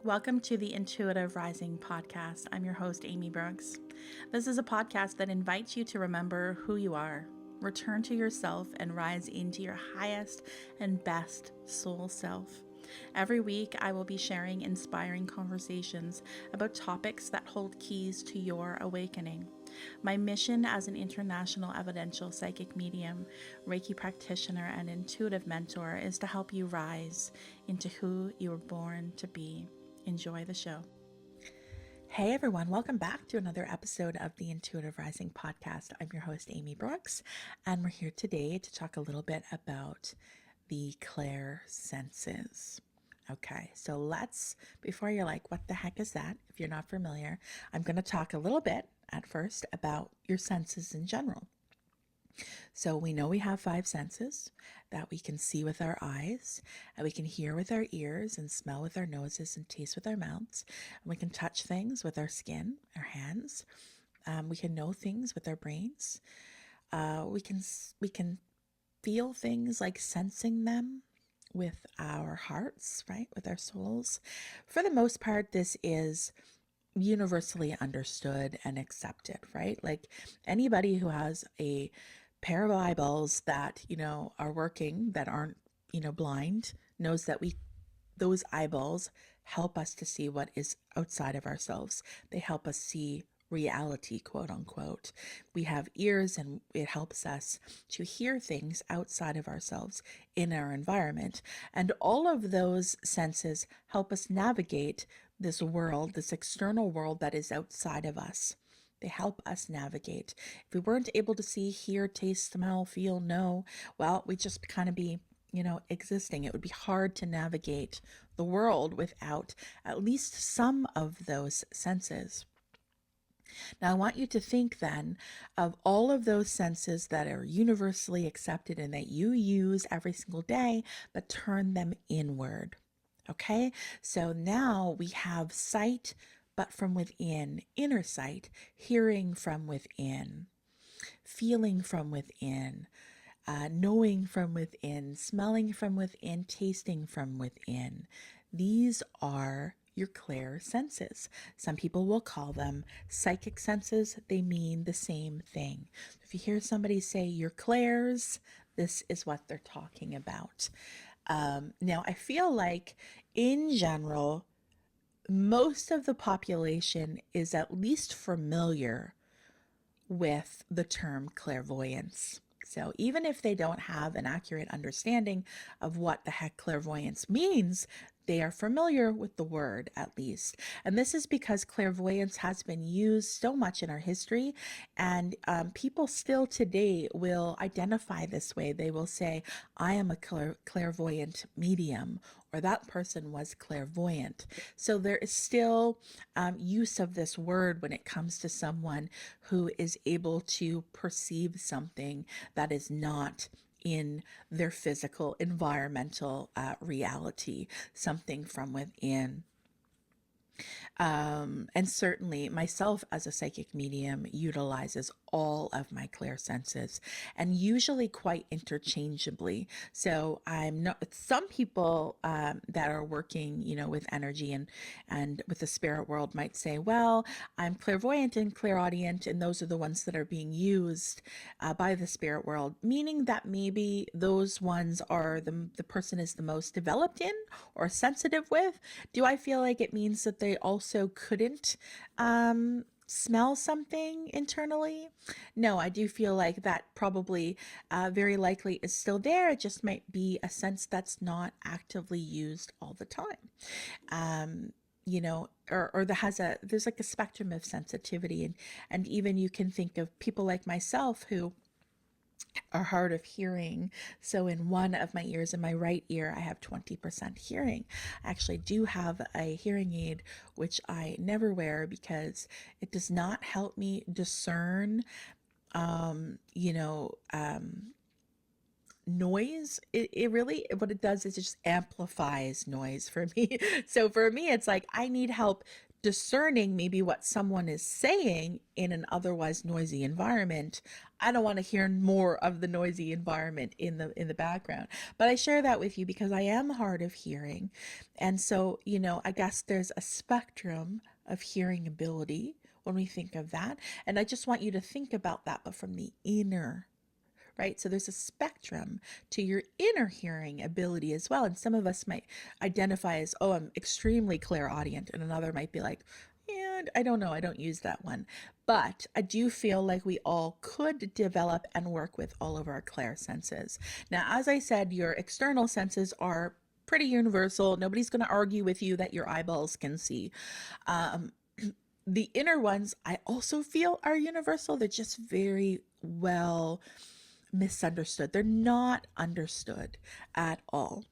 Welcome to the Intuitive Rising podcast. I'm your host, Amy Brooks. This is a podcast that invites you to remember who you are, return to yourself, and rise into your highest and best soul self. Every week, I will be sharing inspiring conversations about topics that hold keys to your awakening. My mission as an international evidential psychic medium, Reiki practitioner, and intuitive mentor is to help you rise into who you were born to be. Enjoy the show. Hey everyone, welcome back to another episode of the Intuitive Rising podcast. I'm your host, Amy Brooks, and we're here today to talk a little bit about the Clairsenses. Okay, so before you're like, what the heck is that? If you're not familiar, I'm going to talk a little bit at first about your senses in general. So we know we have 5 senses that we can see with our eyes, and we can hear with our ears, and smell with our noses, and taste with our mouths. And we can touch things with our skin, our hands. We can know things with our brains. We can feel things like sensing them with our hearts, right? With our souls. For the most part, this is universally understood and accepted, right? Like anybody who has a pair of eyeballs that, are working, that aren't, blind, knows that those eyeballs help us to see what is outside of ourselves. They help us see reality, quote unquote. We have ears and it helps us to hear things outside of ourselves in our environment. And all of those senses help us navigate this world, this external world that is outside of us. They help us navigate. If we weren't able to see, hear, taste, smell, feel, know, well, we'd just kind of be existing. It would be hard to navigate the world without at least some of those senses. Now, I want you to think then of all of those senses that are universally accepted and that you use every single day, but turn them inward. Okay, so now we have sight, but from within, inner sight, hearing from within, feeling from within, knowing from within, smelling from within, tasting from within. These are your Clair senses. Some people will call them psychic senses. They mean the same thing. If you hear somebody say your Clairs, this is what they're talking about. Now, I feel like in general, most of the population is at least familiar with the term clairvoyance. So even if they don't have an accurate understanding of what the heck clairvoyance means, they are familiar with the word at least. And this is because clairvoyance has been used so much in our history, and people still today will identify this way. They will say, I am a clairvoyant medium, or that person was clairvoyant. So there is still use of this word when it comes to someone who is able to perceive something that is not in their physical environmental reality, something from within. And certainly myself as a psychic medium utilizes all of my clear senses, and usually quite interchangeably. So I'm not, some people that are working, with energy and with the spirit world might say, well, I'm clairvoyant and clairaudient, and those are the ones that are being used by the spirit world, meaning that maybe those ones are the person is the most developed in or sensitive with. Do I feel like it means that they also couldn't smell something internally? No, I do feel like that probably very likely is still there. It just might be a sense that's not actively used all the time. Or there's like a spectrum of sensitivity, and even you can think of people like myself who are hard of hearing. So in one of my ears, in my right ear, I have 20% hearing. I actually do have a hearing aid, which I never wear because it does not help me discern, noise. It really, what it does is it just amplifies noise for me. So for me, it's like I need help discerning maybe what someone is saying in an otherwise noisy environment. I don't want to hear more of the noisy environment in the background. But I share that with you because I am hard of hearing. And so, I guess there's a spectrum of hearing ability when we think of that. And I just want you to think about that, but from the inner, right? So there's a spectrum to your inner hearing ability as well. And some of us might identify as, oh, I'm extremely clairaudient. And another might be like, yeah, I don't know, I don't use that one. But I do feel like we all could develop and work with all of our clairsenses. Now, as I said, your external senses are pretty universal. Nobody's going to argue with you that your eyeballs can see. The inner ones, I also feel, are universal. They're just very well misunderstood. They're not understood at all.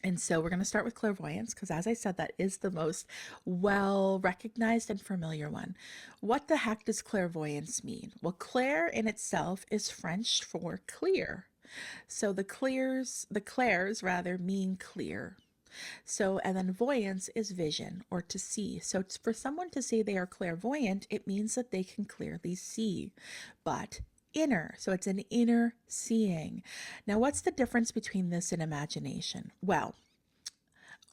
And so we're going to start with clairvoyance because, as I said, that is the most well recognized and familiar one. What the heck does clairvoyance mean? Well, clair in itself is French for clear. So the clairs rather mean clear. So, and then voyance is vision or to see. So for someone to say they are clairvoyant, it means that they can clearly see. But inner, so it's an inner seeing. Now, what's the difference between this and imagination? Well,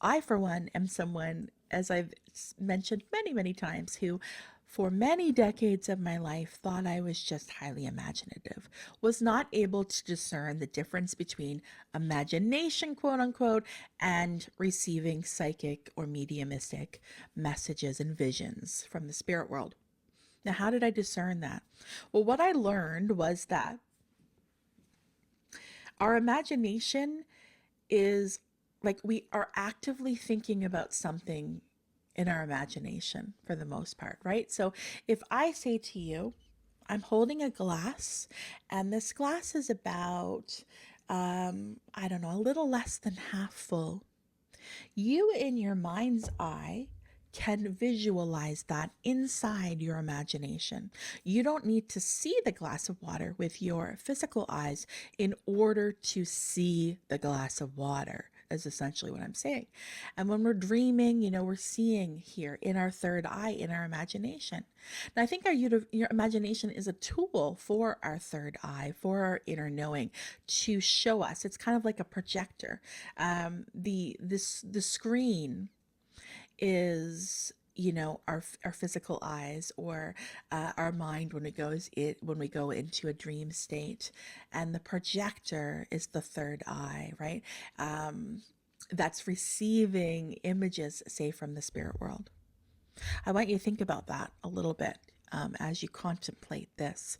I, for one, am someone, as I've mentioned many, many times, who for many decades of my life thought I was just highly imaginative, was not able to discern the difference between imagination, quote unquote, and receiving psychic or mediumistic messages and visions from the spirit world. Now, how did I discern that? Well, what I learned was that our imagination is like we are actively thinking about something in our imagination for the most part, right? So if I say to you, I'm holding a glass and this glass is about, I don't know, a little less than half full. You in your mind's eye can visualize that inside your imagination. You don't need to see the glass of water with your physical eyes in order to see the glass of water, is essentially what I'm saying. And when we're dreaming, we're seeing here in our third eye, in our imagination. Now, I think your imagination is a tool for our third eye, for our inner knowing, to show us. It's kind of like a projector. The screen is our physical eyes, or our mind when we go into a dream state, and the projector is the third eye, right? That's receiving images, say, from the spirit world. I want you to think about that a little bit as you contemplate this.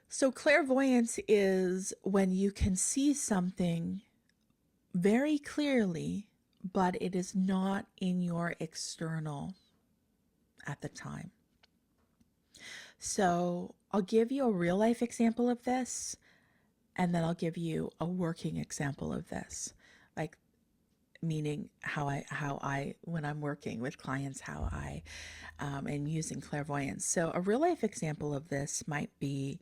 So clairvoyance is when you can see something very clearly, but it is not in your external at the time. So I'll give you a real life example of this, and then I'll give you a working example of this, like meaning how I when I'm working with clients, how I am using clairvoyance. So a real life example of this might be,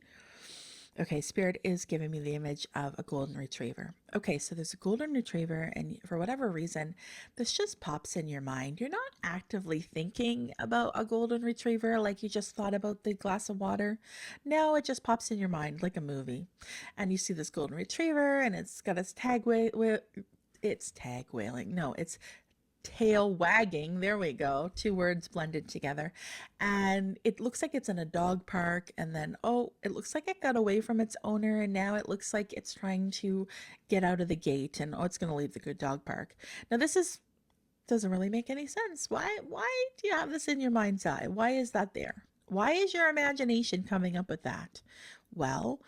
okay, Spirit is giving me the image of a golden retriever. Okay, so there's a golden retriever, and for whatever reason, this just pops in your mind. You're not actively thinking about a golden retriever like you just thought about the glass of water. No, it just pops in your mind like a movie. And you see this golden retriever, and it's got its tail wagging. There we go. Two words blended together. And it looks like it's in a dog park. And then, it looks like it got away from its owner. And now it looks like it's trying to get out of the gate. And, it's going to leave the good dog park. Now, doesn't really make any sense. Why do you have this in your mind's eye? Why is that there? Why is your imagination coming up with that? Well,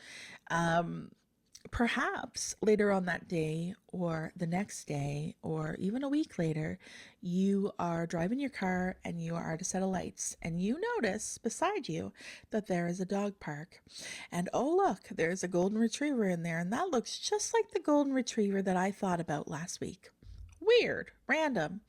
perhaps later on that day, or the next day, or even a week later, you are driving your car and you are at a set of lights, and you notice beside you that there is a dog park. And look, there's a golden retriever in there, and that looks just like the golden retriever that I thought about last week. Weird, random.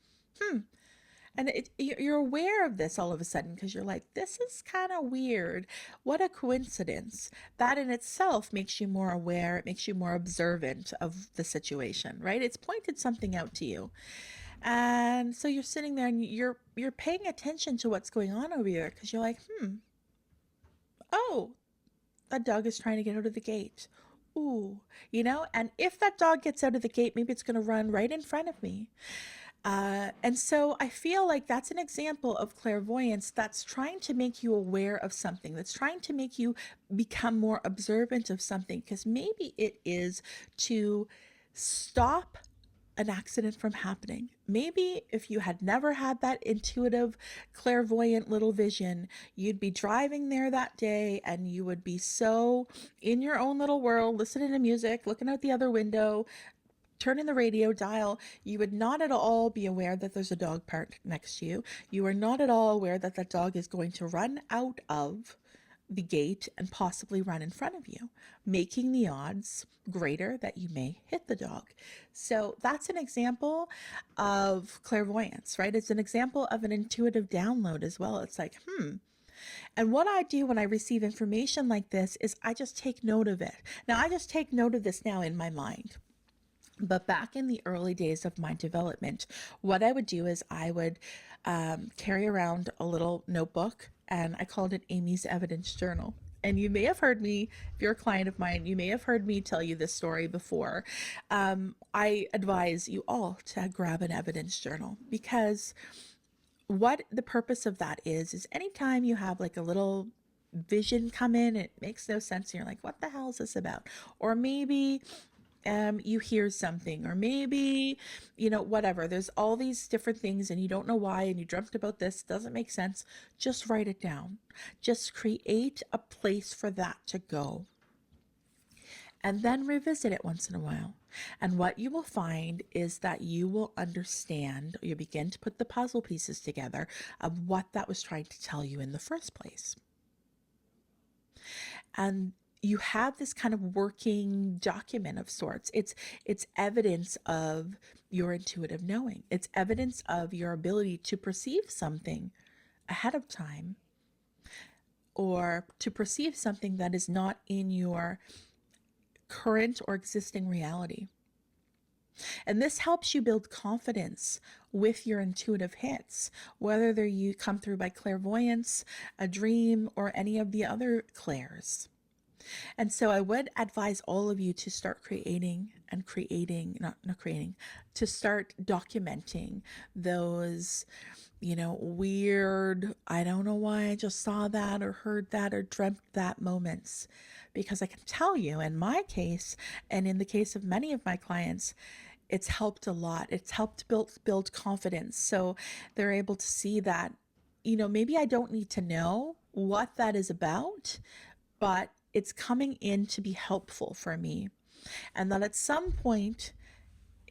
And you're aware of this all of a sudden because you're like, this is kind of weird. What a coincidence. That in itself makes you more aware. It makes you more observant of the situation, right? It's pointed something out to you. And so you're sitting there and you're paying attention to what's going on over here because you're like, oh, that dog is trying to get out of the gate. Ooh, and if that dog gets out of the gate, maybe it's going to run right in front of me. And so I feel like that's an example of clairvoyance that's trying to make you aware of something, that's trying to make you become more observant of something, because maybe it is to stop an accident from happening. Maybe if you had never had that intuitive, clairvoyant little vision, you'd be driving there that day and you would be so in your own little world, listening to music, looking out the other window, turning the radio dial. You would not at all be aware that there's a dog parked next to you. You are not at all aware that that dog is going to run out of the gate and possibly run in front of you, making the odds greater that you may hit the dog. So that's an example of clairvoyance, right? It's an example of an intuitive download as well. It's like, And what I do when I receive information like this is I just take note of it. Now, I just take note of this now in my mind. But back in the early days of my development, what I would do is I would carry around a little notebook, and I called it Amy's Evidence Journal. And you may have heard me, if you're a client of mine, you may have heard me tell you this story before. I advise you all to grab an evidence journal, because what the purpose of that is anytime you have like a little vision come in, it makes no sense, and you're like, what the hell is this about? Or maybe you hear something, or maybe, whatever. There's all these different things and you don't know why, and you dreamt about this, doesn't make sense. Just write it down. Just create a place for that to go. And then revisit it once in a while. And what you will find is that you will understand, you begin to put the puzzle pieces together of what that was trying to tell you in the first place. And you have this kind of working document of sorts. It's evidence of your intuitive knowing. It's evidence of your ability to perceive something ahead of time, or to perceive something that is not in your current or existing reality. And this helps you build confidence with your intuitive hits, whether you come through by clairvoyance, a dream, or any of the other clairs. And so I would advise all of you to start to start documenting those, weird, I don't know why I just saw that or heard that or dreamt that moments. Because I can tell you, in my case, and in the case of many of my clients, it's helped a lot. It's helped build confidence. So they're able to see that, maybe I don't need to know what that is about, but it's coming in to be helpful for me. And that at some point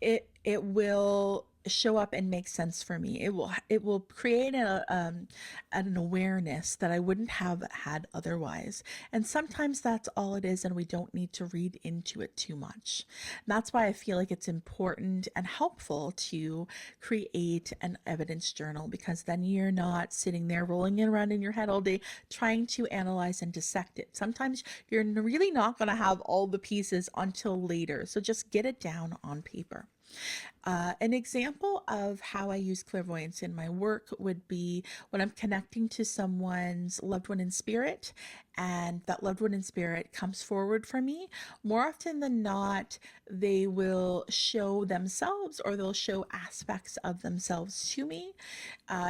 it will show up and make sense for me. It will create an awareness that I wouldn't have had otherwise. And sometimes that's all it is, and we don't need to read into it too much. And that's why I feel like it's important and helpful to create an evidence journal, because then you're not sitting there rolling it around in your head all day trying to analyze and dissect it. Sometimes you're really not going to have all the pieces until later. So just get it down on paper. An example of how I use clairvoyance in my work would be when I'm connecting to someone's loved one in spirit, and that loved one in spirit comes forward for me. More often than not, they will show themselves, or they'll show aspects of themselves to me.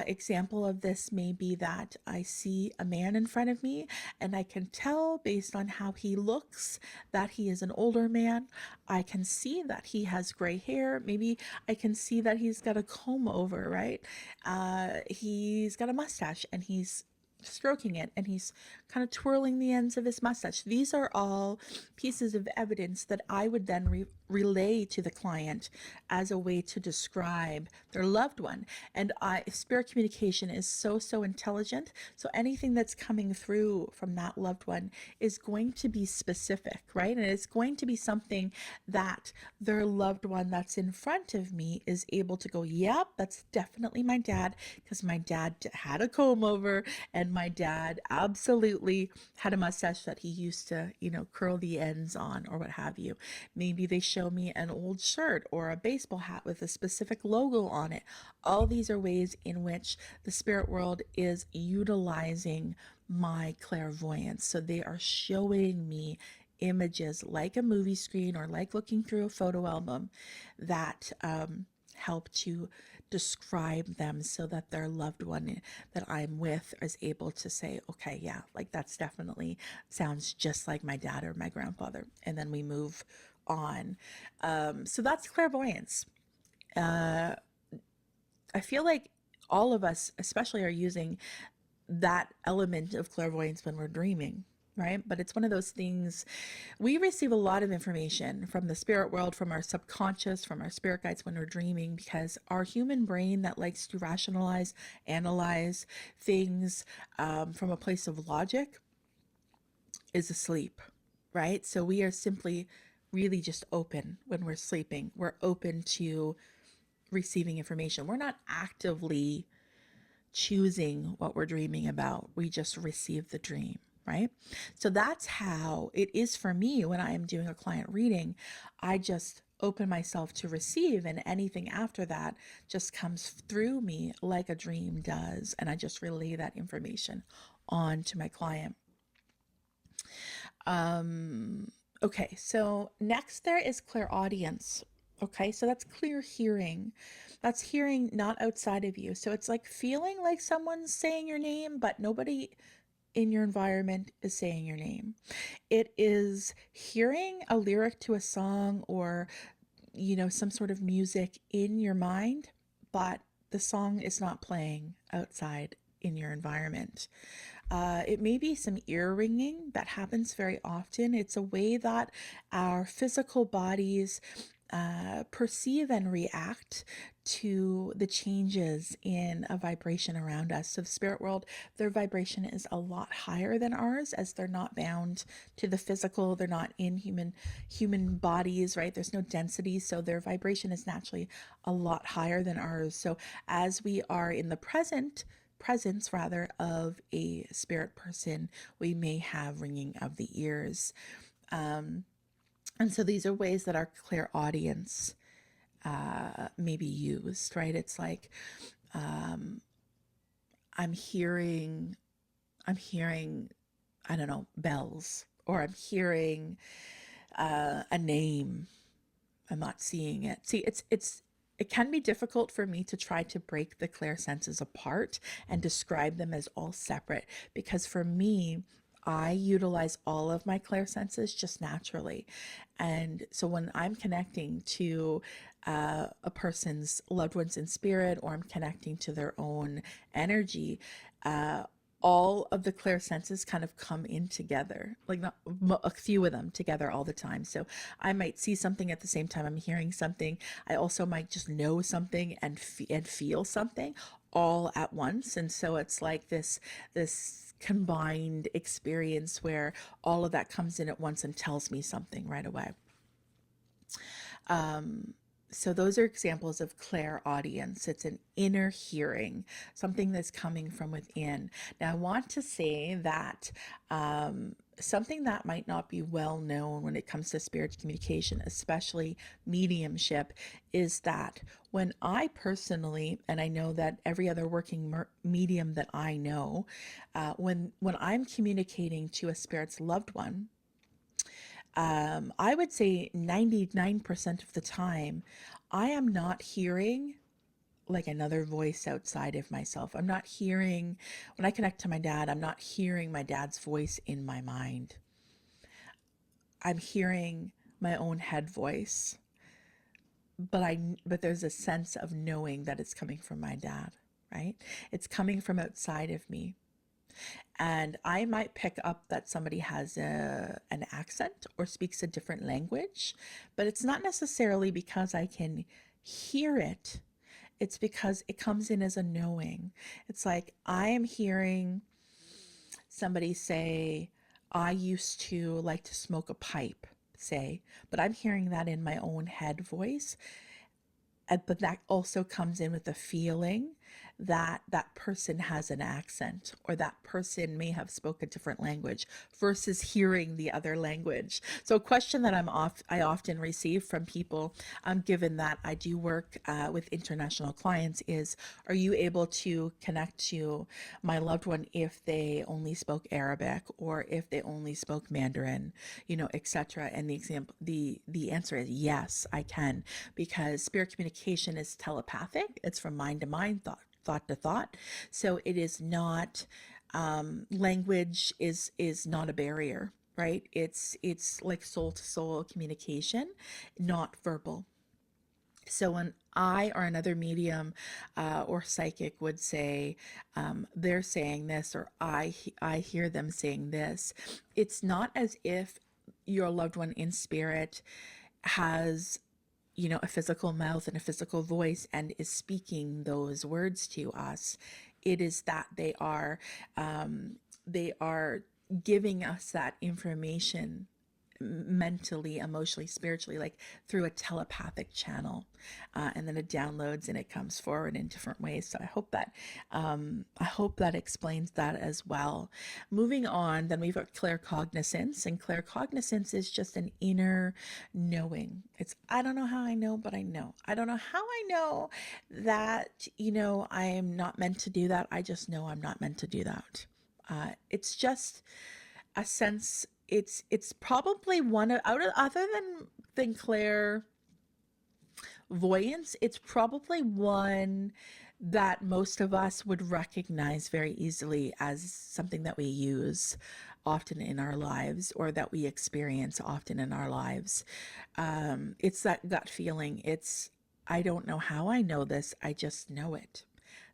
Example of this may be that I see a man in front of me, and I can tell based on how he looks that he is an older man. I can see that he has gray hair. Maybe I can see that he's got a comb over, right? He's got a mustache, and he's stroking it, and he's kind of twirling the ends of his mustache. These are all pieces of evidence that I would then relay to the client as a way to describe their loved one. And spirit communication is so intelligent. So anything that's coming through from that loved one is going to be specific, right? And it's going to be something that their loved one that's in front of me is able to go, yep, that's definitely my dad, because my dad had a comb over, and my dad absolutely had a mustache that he used to, curl the ends on, or what have you. Maybe they show show me an old shirt or a baseball hat with a specific logo on it. All these are ways in which the spirit world is utilizing my clairvoyance. So they are showing me images like a movie screen or like looking through a photo album that help to describe them so that their loved one that I'm with is able to say, okay, yeah, like that's definitely sounds just like my dad or my grandfather. And then we move on. So that's clairvoyance. I feel like all of us, especially, are using that element of clairvoyance when we're dreaming, right? But it's one of those things, we receive a lot of information from the spirit world, from our subconscious, from our spirit guides when we're dreaming, because our human brain that likes to rationalize, analyze things from a place of logic is asleep, right? So we are simply really just open when we're sleeping. We're open to receiving information. We're not actively choosing what we're dreaming about. We just receive the dream, right? So that's how it is for me when I am doing a client reading. I just open myself to receive, and anything after that just comes through me like a dream does. And I just relay that information on to my client. Okay, so next there is clairaudience. Okay, so that's clear hearing. That's hearing not outside of you. So it's like feeling like someone's saying your name, but nobody in your environment is saying your name. It is hearing a lyric to a song or, some sort of music in your mind, but the song is not playing outside in your environment. It may be some ear ringing that happens very often. It's a way that our physical bodies perceive and react to the changes in a vibration around us. So the spirit world, their vibration is a lot higher than ours, as they're not bound to the physical. They're not in human bodies, right? There's no density, so their vibration is naturally a lot higher than ours. So as we are in the presence rather of a spirit person, we may have ringing of the ears. And so these are ways that our clairaudience may be used, right? It's like I'm hearing, I don't know, bells, or I'm hearing a name. I'm not seeing it. See, it can be difficult for me to try to break the clairsenses apart and describe them as all separate, because for me, I utilize all of my clairsenses just naturally. And so when I'm connecting to a person's loved ones in spirit, or I'm connecting to their own energy, all of the clairsenses kind of come in together, like not a few of them together all the time. So I might see something at the same time I'm hearing something. I also might just know something and feel something all at once. And so it's like this combined experience where all of that comes in at once and tells me something right away. So those are examples of clairaudience. It's an inner hearing, something that's coming from within. Now, I want to say that something that might not be well known when it comes to spirit communication, especially mediumship, is that when I personally, and I know that every other working medium that I know, when I'm communicating to a spirit's loved one, I would say 99% of the time, I am not hearing like another voice outside of myself. I'm not hearing, when I connect to my dad, I'm not hearing my dad's voice in my mind. I'm hearing my own head voice, but there's a sense of knowing that it's coming from my dad, right? It's coming from outside of me. And I might pick up that somebody has an accent or speaks a different language, but it's not necessarily because I can hear it. It's because it comes in as a knowing. It's like I am hearing somebody say, I used to like to smoke a pipe, say, but I'm hearing that in my own head voice. But that also comes in with the feeling that that person has an accent, or that person may have spoken a different language versus hearing the other language. So a question that I often receive from people, given that I do work with international clients, is, are you able to connect to my loved one if they only spoke Arabic, or if they only spoke Mandarin, etc.? And the answer is yes, I can, because spirit communication is telepathic. It's from mind to mind, thought to thought. So it is not, language is not a barrier, right? It's like soul to soul communication, not verbal. So when I or another medium or psychic would say, they're saying this, or I hear them saying this, it's not as if your loved one in spirit has, a physical mouth and a physical voice and is speaking those words to us. It is that they are giving us that information mentally, emotionally, spiritually, like through a telepathic channel, and then it downloads and it comes forward in different ways. So I hope that explains that as well. Moving on, then we've got claircognizance, and claircognizance is just an inner knowing. It's, I don't know how I know, but I know. I don't know how I know that, I am not meant to do that. I just know I'm not meant to do that. It's just a sense. It's probably one of, out of, other than clairvoyance, it's probably one that most of us would recognize very easily as something that we use often in our lives, or that we experience often in our lives. It's that gut feeling. It's, I don't know how I know this, I just know it.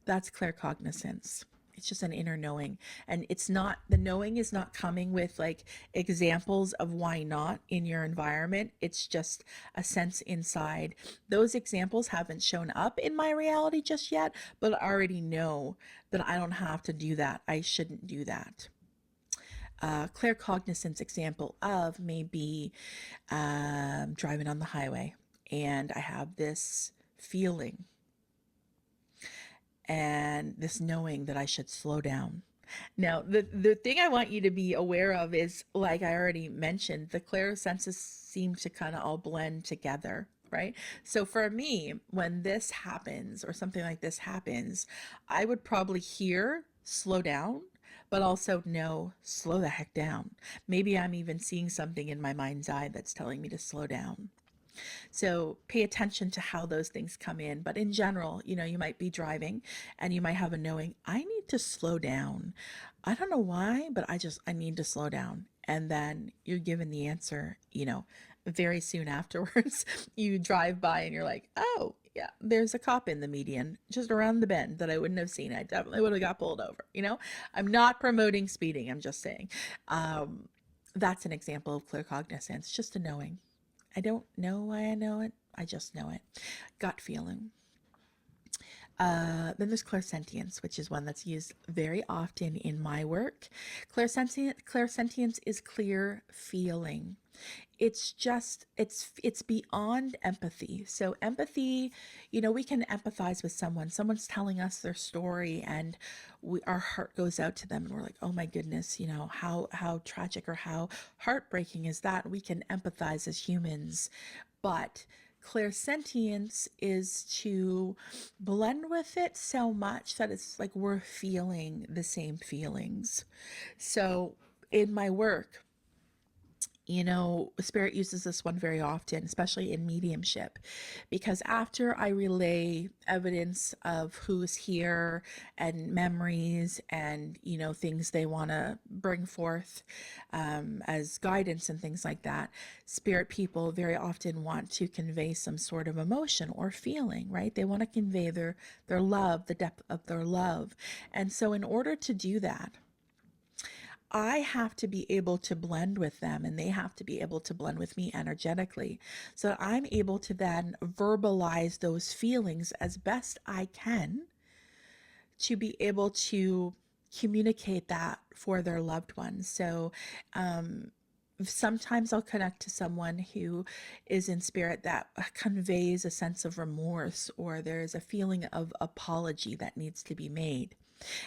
That's claircognizance. It's just an inner knowing. And it's not, the knowing is not coming with like examples of why not in your environment. It's just a sense inside. Those examples haven't shown up in my reality just yet, but I already know that I don't have to do that. I shouldn't do that. Claircognizance example of maybe driving on the highway, and I have this feeling and this knowing that I should slow down. Now, the thing I want you to be aware of is, like I already mentioned, the clairsenses seem to kind of all blend together, right? So for me, when this happens, or something like this happens, I would probably hear slow down, but also no, slow the heck down. Maybe I'm even seeing something in my mind's eye that's telling me to slow down. So pay attention to how those things come in. But in general, you might be driving and you might have a knowing, I need to slow down. I don't know why, but I need to slow down. And then you're given the answer, very soon afterwards. You drive by and you're like, oh, yeah, there's a cop in the median just around the bend that I wouldn't have seen. I definitely would have got pulled over. I'm not promoting speeding. I'm just saying. That's an example of claircognizance, just a knowing. I don't know why I know it. I just know it. Gut feeling. Then there's clairsentience, which is one that's used very often in my work. Clairsentience is clear feeling. It's just, it's beyond empathy. So empathy, we can empathize with someone. Someone's telling us their story, and our heart goes out to them, and we're like, oh my goodness, how tragic or how heartbreaking is that? We can empathize as humans, but clairsentience is to blend with it so much that it's like we're feeling the same feelings. So in my work, spirit uses this one very often, especially in mediumship, because after I relay evidence of who's here and memories and, things they want to bring forth as guidance and things like that, spirit people very often want to convey some sort of emotion or feeling, right? They want to convey their love, the depth of their love. And so in order to do that, I have to be able to blend with them, and they have to be able to blend with me energetically, so that I'm able to then verbalize those feelings as best I can to be able to communicate that for their loved ones. So Sometimes I'll connect to someone who is in spirit that conveys a sense of remorse, or there's a feeling of apology that needs to be made.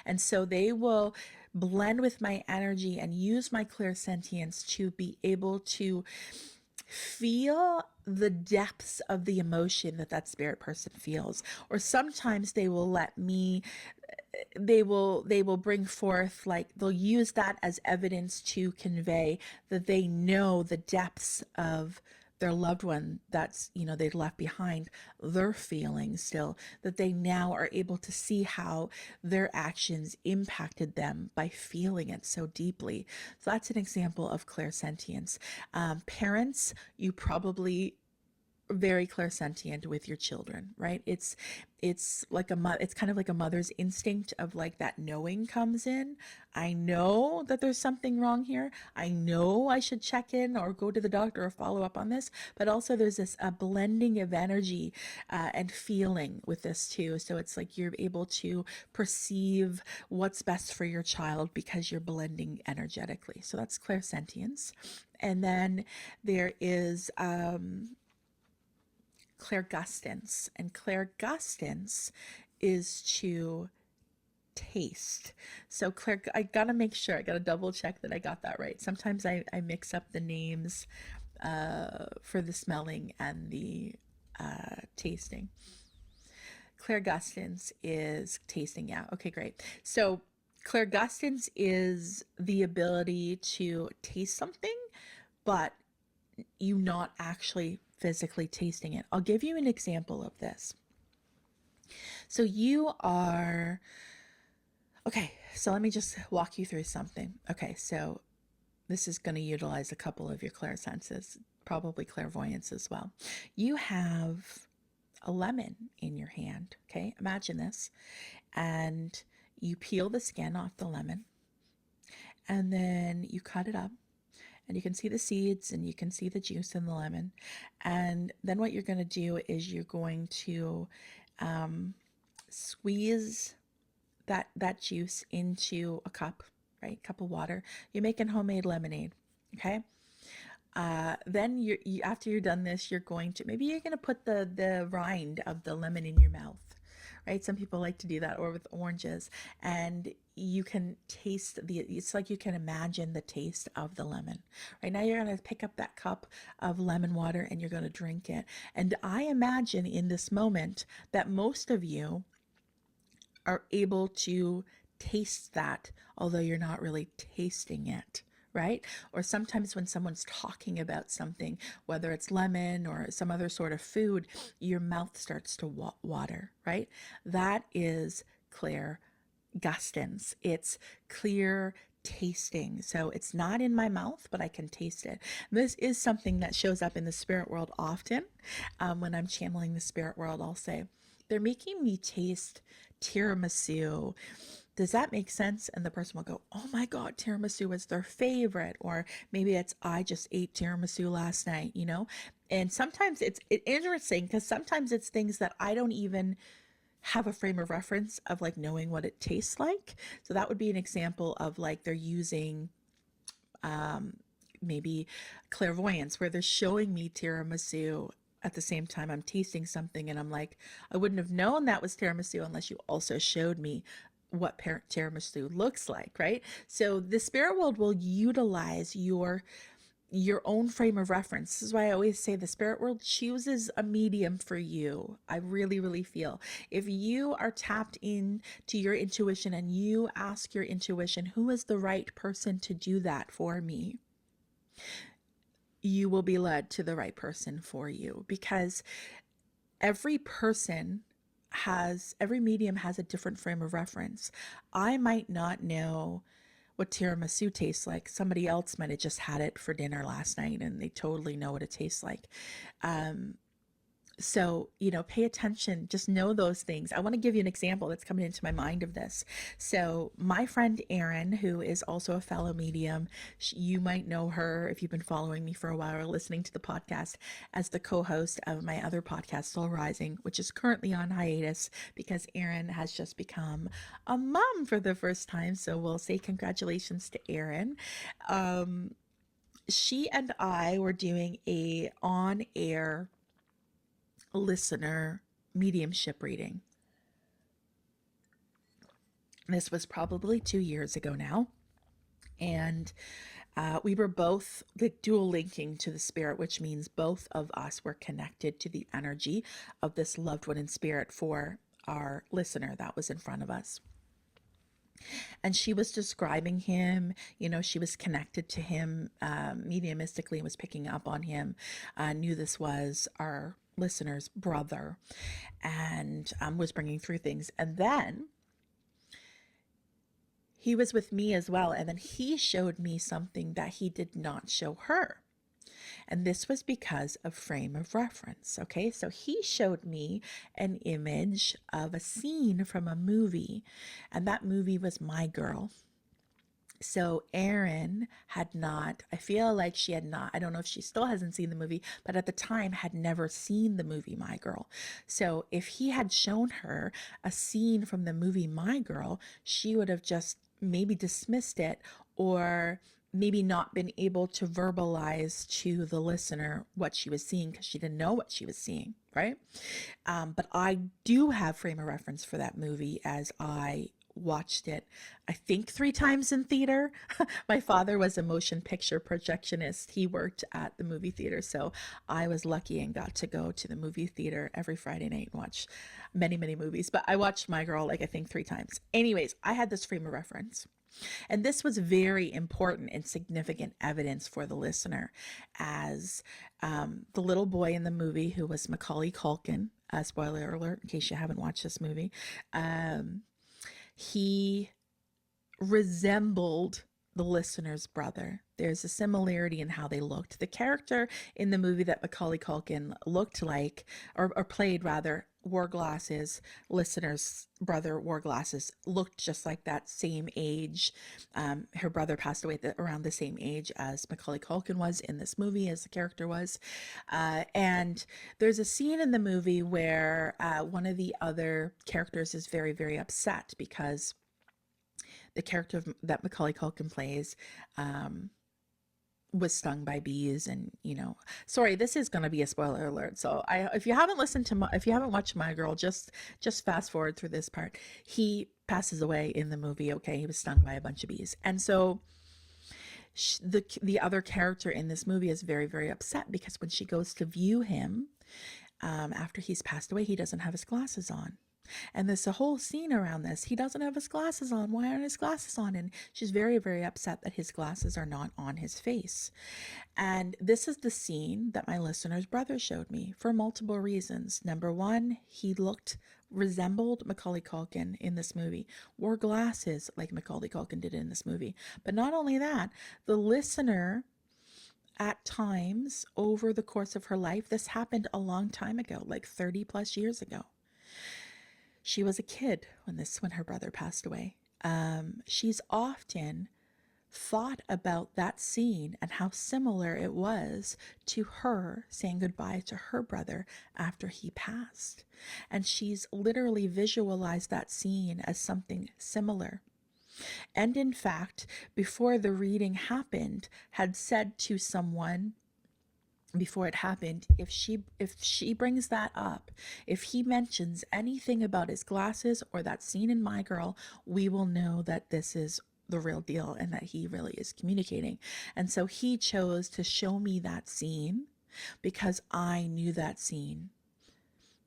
And so they will blend with my energy and use my clairsentience to be able to feel the depths of the emotion that that spirit person feels. Or sometimes they will let me, they will bring forth, like they'll use that as evidence to convey that they know the depths of their loved one that's, they'd left behind, their feelings still, that they now are able to see how their actions impacted them by feeling it so deeply. So that's an example of clairsentience. Parents, you probably very clairsentient with your children, right? It's like it's kind of like a mother's instinct of like that knowing comes in. I know that there's something wrong here. I know I should check in or go to the doctor or follow up on this. But also there's this a blending of energy and feeling with this too. So it's like you're able to perceive what's best for your child because you're blending energetically. So that's clairsentience. And then there is Clairgustance, and Clairgustance is to taste. So I gotta make sure, I gotta double check that I got that right. Sometimes I mix up the names for the smelling and the tasting. Clairgustance is tasting. Yeah, okay, great. So Clairgustance is the ability to taste something, but you not actually physically tasting it. I'll give you an example of this. So so let me just walk you through something. Okay, so this is going to utilize a couple of your clairsenses, probably clairvoyance as well. You have a lemon in your hand, okay? Imagine this. And you peel the skin off the lemon, and then you cut it up, and you can see the seeds and you can see the juice in the lemon. And then what you're going to do is you're going to squeeze that juice into a cup, right? Cup of water. You're making homemade lemonade, okay? Then after you're done this, you're going to put the rind of the lemon in your mouth, right? Some people like to do that, or with oranges, and you can taste it's like you can imagine the taste of the lemon. Right now, you're going to pick up that cup of lemon water and you're going to drink it. And I imagine in this moment that most of you are able to taste that, although you're not really tasting it, right? Or sometimes when someone's talking about something, whether it's lemon or some other sort of food, your mouth starts to water, right? That is Clairgustance. It's clear tasting. So it's not in my mouth, but I can taste it. This is something that shows up in the spirit world often. When I'm channeling the spirit world, I'll say, they're making me taste tiramisu. Does that make sense? And the person will go, oh my God, tiramisu is their favorite. Or maybe it's, I just ate tiramisu last night, And sometimes it's interesting because sometimes it's things that I don't even have a frame of reference of like knowing what it tastes like. So that would be an example of like they're using maybe clairvoyance, where they're showing me tiramisu at the same time I'm tasting something, and I'm like, I wouldn't have known that was tiramisu unless you also showed me what tiramisu looks like, right? So the spirit world will utilize your own frame of reference. This is why I always say the spirit world chooses a medium for you. I really, really feel if you are tapped in to your intuition and you ask your intuition, who is the right person to do that for me? You will be led to the right person for you, because every medium has a different frame of reference. I might not know what tiramisu tastes like. Somebody else might have just had it for dinner last night and they totally know what it tastes like. So, pay attention, just know those things. I want to give you an example that's coming into my mind of this. So my friend Erin, who is also a fellow medium, you might know her if you've been following me for a while or listening to the podcast, as the co-host of my other podcast, Soul Rising, which is currently on hiatus because Erin has just become a mom for the first time. So we'll say congratulations to Erin. she and I were doing a on-air listener mediumship reading. This was probably 2 years ago now. And we were both like dual linking to the spirit, which means both of us were connected to the energy of this loved one in spirit for our listener that was in front of us. And she was describing him, she was connected to him mediumistically and was picking up on him, knew this was our listener's brother, and was bringing through things. And then he was with me as well. And then he showed me something that he did not show her. And this was because of frame of reference. Okay, so he showed me an image of a scene from a movie, and that movie was My Girl. So Erin had not, I feel like she had not, I don't know if she still hasn't seen the movie, but at the time had never seen the movie My Girl. So if he had shown her a scene from the movie My Girl, she would have just maybe dismissed it, or maybe not been able to verbalize to the listener what she was seeing because she didn't know what she was seeing, right? But I do have frame of reference for that movie, as I watched it, I think 3 times in theater. My father was a motion picture projectionist. He worked at the movie theater. So I was lucky and got to go to the movie theater every Friday night and watch many, many movies. But I watched My Girl, like I think 3 times. Anyways, I had this frame of reference. And this was very important and significant evidence for the listener, as the little boy in the movie, who was Macaulay Culkin, spoiler alert in case you haven't watched this movie, he resembled the listener's brother. There's a similarity in how they looked. The character in the movie that Macaulay Culkin looked like, or played rather, wore glasses. Listener's brother wore glasses, looked just like that, same age. Her brother passed away around the same age as Macaulay Culkin was in this movie, as the character was. And there's a scene in the movie where one of the other characters is very, very upset because the character that Macaulay Culkin plays was stung by bees. And sorry, this is going to be a spoiler alert, so if you haven't watched My Girl, just fast forward through this part. He passes away in the movie. Okay, he was stung by a bunch of bees. And so the other character in this movie is very, very upset because when she goes to view him after he's passed away, he doesn't have his glasses on. And there's a whole scene around this. He doesn't have his glasses on. Why aren't his glasses on? And she's very, very upset that his glasses are not on his face. And this is the scene that my listener's brother showed me for multiple reasons. Number one, he resembled Macaulay Culkin in this movie, wore glasses like Macaulay Culkin did in this movie. But not only that, the listener, at times over the course of her life, this happened a long time ago, like 30 plus years ago. She was a kid when her brother passed away. She's often thought about that scene and how similar it was to her saying goodbye to her brother after he passed. And she's literally visualized that scene as something similar. And in fact, before the reading happened, had said to someone before it happened, if she brings that up, if he mentions anything about his glasses or that scene in My Girl, we will know that this is the real deal and that he really is communicating. And so he chose to show me that scene because I knew that scene.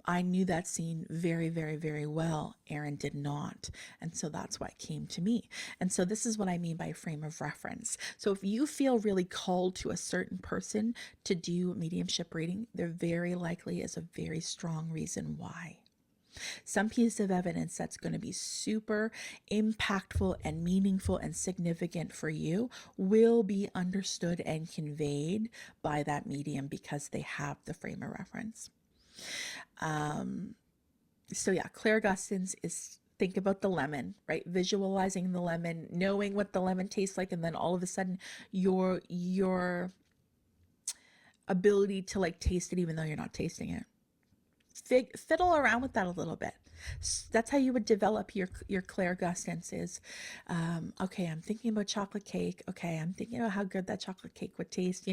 I knew that scene very, very, very well. Erin did not. And so that's why it came to me. And so this is what I mean by frame of reference. So if you feel really called to a certain person to do mediumship reading, there very likely is a very strong reason why. Some piece of evidence that's going to be super impactful and meaningful and significant for you will be understood and conveyed by that medium because they have the frame of reference. So yeah, Clairgustance is, think about the lemon, right? Visualizing the lemon, knowing what the lemon tastes like, and then all of a sudden your ability to like taste it even though you're not tasting it. Fiddle around with that a little bit. That's how you would develop your Clairgustance is, okay, I'm thinking about chocolate cake. Okay, I'm thinking about how good that chocolate cake would taste,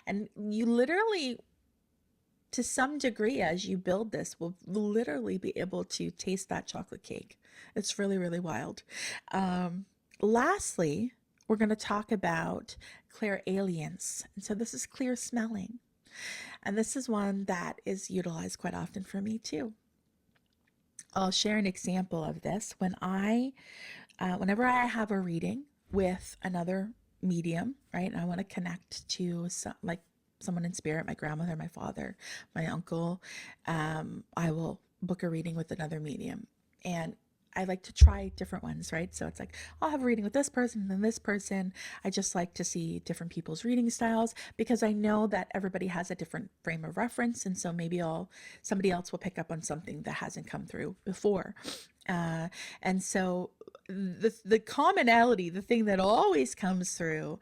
and you literally, to some degree, as you build this, will literally be able to taste that chocolate cake. It's really, really wild. Lastly, we're going to talk about Clairalience. And so this is clear smelling. And this is one that is utilized quite often for me too. I'll share an example of this. Whenever I have a reading with another medium, right, and I want to connect to someone in spirit, my grandmother, my father, my uncle, I will book a reading with another medium. And I like to try different ones, right? So it's like, I'll have a reading with this person and then this person. I just like to see different people's reading styles because I know that everybody has a different frame of reference. And so maybe somebody else will pick up on something that hasn't come through before. And so the commonality, the thing that always comes through,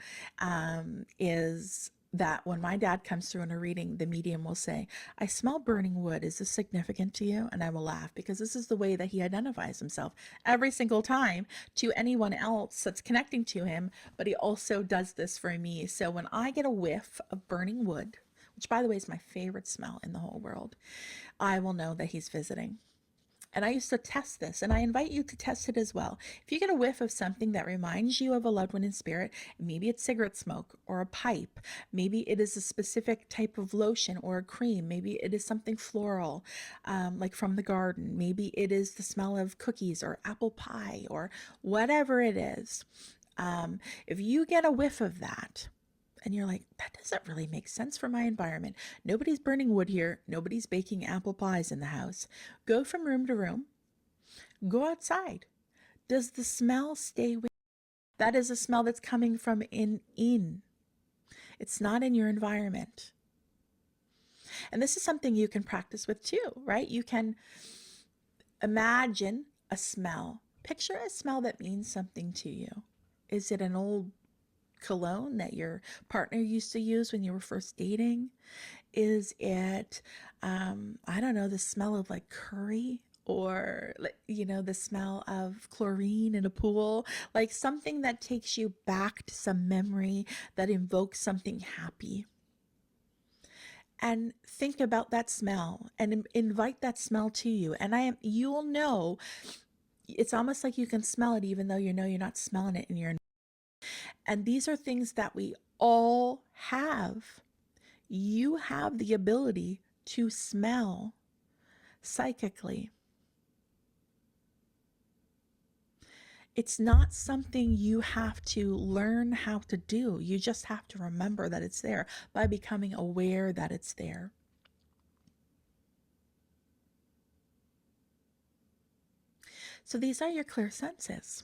is that when my dad comes through in a reading, the medium will say, I smell burning wood. Is this significant to you? And I will laugh because this is the way that he identifies himself every single time to anyone else that's connecting to him. But he also does this for me. So when I get a whiff of burning wood, which by the way is my favorite smell in the whole world, I will know that he's visiting. And I used to test this, and I invite you to test it as well. If you get a whiff of something that reminds you of a loved one in spirit, maybe it's cigarette smoke or a pipe, maybe it is a specific type of lotion or a cream, maybe it is something floral, like from the garden, maybe it is the smell of cookies or apple pie or whatever it is. If you get a whiff of that, and you're like, that doesn't really make sense for my environment. Nobody's burning wood here. Nobody's baking apple pies in the house. Go from room to room. Go outside. Does the smell stay with you? That is a smell that's coming from in. It's not in your environment. And this is something you can practice with too, right? You can imagine a smell. Picture a smell that means something to you. Is it an old cologne that your partner used to use when you were first dating? Is it, I don't know, the smell of like curry or, the smell of chlorine in a pool, like something that takes you back to some memory that invokes something happy. And think about that smell and invite that smell to you. And you'll know, it's almost like you can smell it even though you know you're not smelling it in your. And these are things that we all have. You have the ability to smell psychically. It's not something you have to learn how to do. You just have to remember that it's there by becoming aware that it's there. So these are your Clairsenses.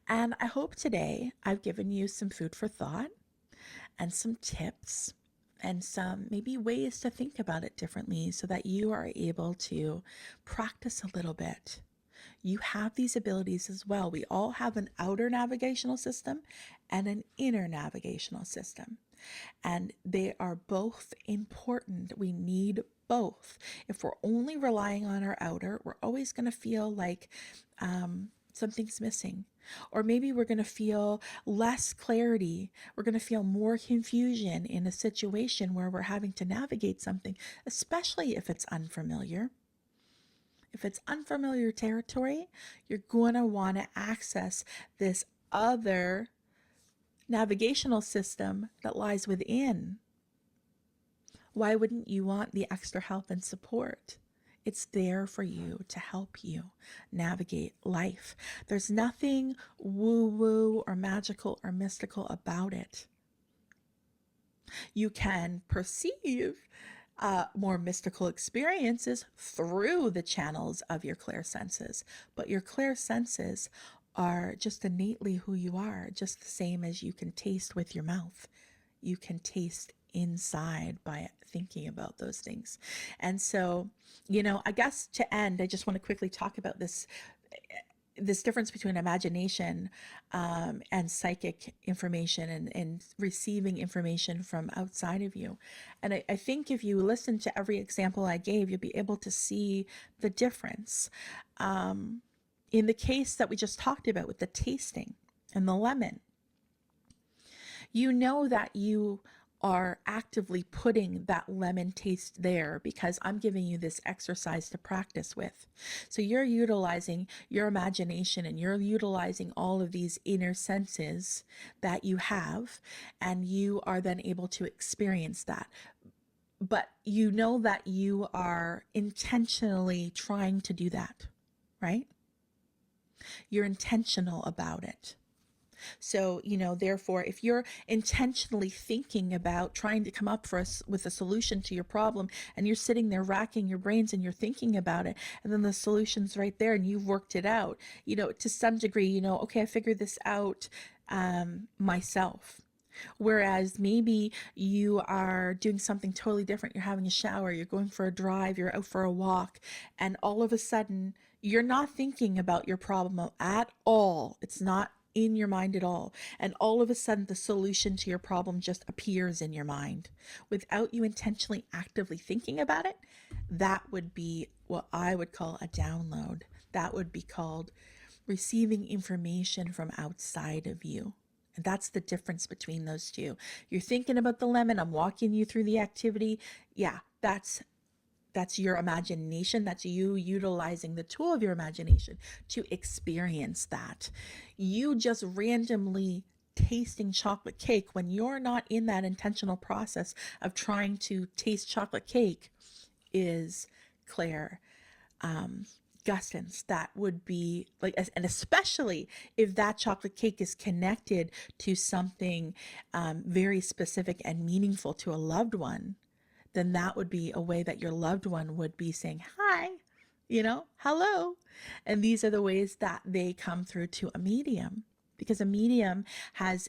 And I hope today I've given you some food for thought and some tips and some maybe ways to think about it differently so that you are able to practice a little bit. You have these abilities as well. We all have an outer navigational system and an inner navigational system, and they are both important. We need both. If we're only relying on our outer, we're always going to feel like something's missing. Or maybe we're going to feel less clarity. We're going to feel more confusion in a situation where we're having to navigate something, especially if it's unfamiliar. If it's unfamiliar territory, you're going to want to access this other navigational system that lies within. Why wouldn't you want the extra help and support? It's there for you to help you navigate life. There's nothing woo-woo or magical or mystical about it. You can perceive more mystical experiences through the channels of your Clairsenses, but your Clairsenses are just innately who you are, just the same as you can taste with your mouth. You can taste inside by thinking about those things. And so, I guess to end, I just want to quickly talk about this. this difference between imagination and psychic information and receiving information from outside of you. And I think if you listen to every example I gave, you'll be able to see the difference. In the case that we just talked about with the tasting and the lemon, you know that you are actively putting that lemon taste there because I'm giving you this exercise to practice with. So you're utilizing your imagination and you're utilizing all of these inner senses that you have, and you are then able to experience that. But you know that you are intentionally trying to do that, right? You're intentional about it. So, therefore, if you're intentionally thinking about trying to come up with a solution to your problem, and you're sitting there racking your brains and you're thinking about it, and then the solution's right there and you've worked it out, to some degree, okay, I figured this out myself. Whereas maybe you are doing something totally different. You're having a shower, you're going for a drive, you're out for a walk, and all of a sudden you're not thinking about your problem at all. It's not in your mind at all. And all of a sudden the solution to your problem just appears in your mind without you intentionally actively thinking about it. That would be what I would call a download. That would be called receiving information from outside of you. And that's the difference between those two. You're thinking about the lemon, I'm walking you through the activity. Yeah, that's your imagination. That's you utilizing the tool of your imagination to experience that. You just randomly tasting chocolate cake when you're not in that intentional process of trying to taste chocolate cake is Clairgustance. That would be like, and especially if that chocolate cake is connected to something very specific and meaningful to a loved one, then that would be a way that your loved one would be saying, hi, hello. And these are the ways that they come through to a medium, because a medium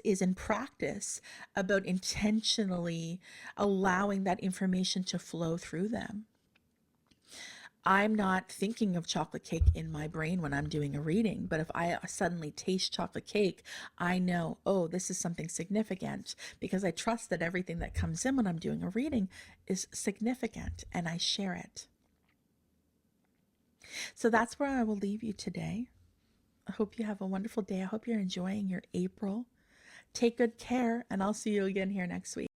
is in practice about intentionally allowing that information to flow through them. I'm not thinking of chocolate cake in my brain when I'm doing a reading, but if I suddenly taste chocolate cake, I know, oh, this is something significant, because I trust that everything that comes in when I'm doing a reading is significant, and I share it. So that's where I will leave you today. I hope you have a wonderful day. I hope you're enjoying your April. Take good care, and I'll see you again here next week.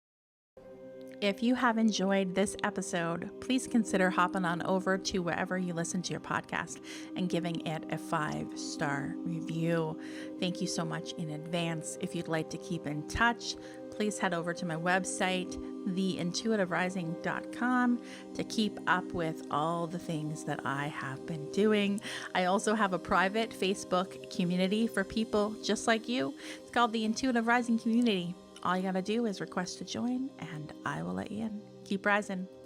If you have enjoyed this episode, please consider hopping on over to wherever you listen to your podcast and giving it a 5-star review. Thank you so much in advance. If you'd like to keep in touch, please head over to my website, theintuitiverising.com, to keep up with all the things that I have been doing. I also have a private Facebook community for people just like you. It's called the Intuitive Rising Community. All you gotta do is request to join, and I will let you in. Keep rising.